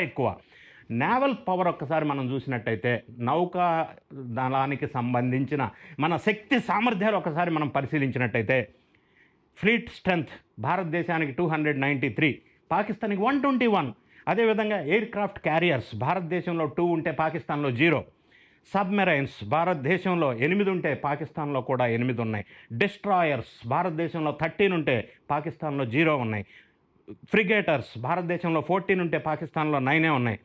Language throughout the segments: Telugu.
ఎక్కువ. నేవల్ పవర్ ఒక్కసారి మనం చూసినట్టయితే నౌకా దళానికి సంబంధించిన మన శక్తి సామర్థ్యాలు ఒకసారి మనం పరిశీలించినట్టయితే ఫ్లీట్ స్ట్రెంగ్త్ భారతదేశానికి 293, పాకిస్తాన్కి 121. అదేవిధంగా ఎయిర్ క్రాఫ్ట్ క్యారియర్స్ భారతదేశంలో 2 ఉంటే పాకిస్తాన్లో 0. సబ్మెరైన్స్ భారతదేశంలో 8 ఉంటే పాకిస్తాన్లో కూడా 8 ఉన్నాయి. డిస్ట్రాయర్స్ భారతదేశంలో 13 ఉంటే పాకిస్తాన్లో 0 ఉన్నాయి. ఫ్రిగేటర్స్ భారతదేశంలో 14 ఉంటే పాకిస్తాన్లో 9 ఉన్నాయి.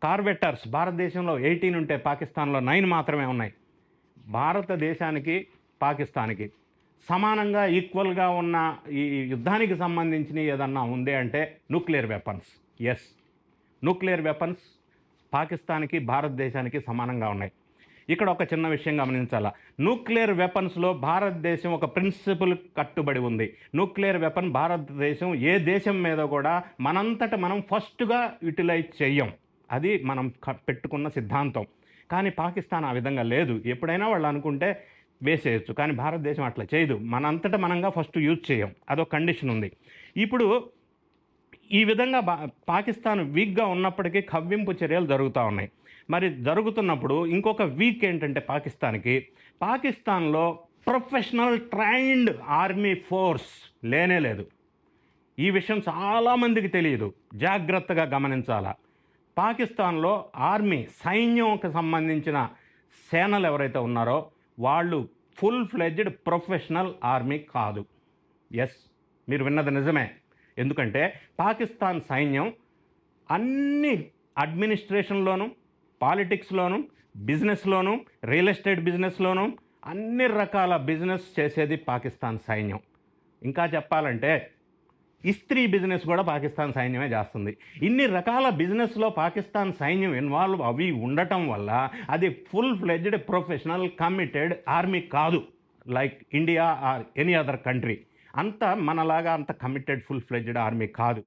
కార్వెట్టర్స్ భారతదేశంలో 18 ఉంటే పాకిస్తాన్లో 9 మాత్రమే ఉన్నాయి. భారతదేశానికి పాకిస్తాన్కి సమానంగా ఈక్వల్గా ఉన్న ఈ యుద్ధానికి సంబంధించిన ఏదన్నా ఉంది అంటే nuclear weapons. Yes, nuclear weapons పాకిస్తాన్కి భారతదేశానికి సమానంగా ఉన్నాయి. ఇక్కడ ఒక చిన్న విషయం గమనించాలా, న్యూక్లియర్ వెపన్స్లో భారతదేశం ఒక ప్రిన్సిపల్ కట్టుబడి ఉంది. న్యూక్లియర్ వెపన్ భారతదేశం ఏ దేశం మీద కూడా మనంతట మనం ఫస్ట్గా యూటిలైజ్ చెయ్యం. అది మనం పెట్టుకున్న సిద్ధాంతం. కానీ పాకిస్తాన్ ఆ విధంగా లేదు. ఎప్పుడైనా వాళ్ళు అనుకుంటే వేసేయచ్చు, కానీ భారతదేశం అట్లా చేయదు. మనంతట మనంగా ఫస్ట్ యూజ్ చేయం, అదొక కండిషన్ ఉంది. ఇప్పుడు ఈ విధంగా పాకిస్తాన్ వీక్గా ఉన్నప్పటికీ కవ్వింపు చర్యలు జరుగుతూ ఉన్నాయి. మరి జరుగుతున్నప్పుడు ఇంకొక వీక్ ఏంటంటే పాకిస్తాన్లో ప్రొఫెషనల్ ట్రైన్డ్ ఆర్మీ ఫోర్స్ లేనే లేదు. ఈ విషయం చాలామందికి తెలియదు, జాగ్రత్తగా గమనించాలా. పాకిస్తాన్లో ఆర్మీ సైన్యంకి సంబంధించిన సేనలు ఎవరైతే ఉన్నారో వాళ్ళు ఫుల్ ఫ్లెడ్జ్డ్ ప్రొఫెషనల్ ఆర్మీ కాదు. ఎస్, మీరు విన్నది నిజమే. ఎందుకంటే పాకిస్తాన్ సైన్యం అన్ని అడ్మినిస్ట్రేషన్లోనూ, పాలిటిక్స్లోనూ, బిజినెస్లోనూ, రియల్ ఎస్టేట్ బిజినెస్లోనూ అన్ని రకాల బిజినెస్ చేసేది పాకిస్తాన్ సైన్యం. ఇంకా చెప్పాలంటే ఇస్త్రీ బిజినెస్ కూడా పాకిస్తాన్ సైన్యమే చేస్తుంది. ఇన్ని రకాల బిజినెస్లో పాకిస్తాన్ సైన్యం ఇన్వాల్వ్ అవి ఉండటం వల్ల అది full fledged professional committed army కాదు. Like India or any other country అంత మనలాగా అంత కమిటెడ్ ఫుల్ ఫ్లెడ్జ్డ్ ఆర్మీ కాదు.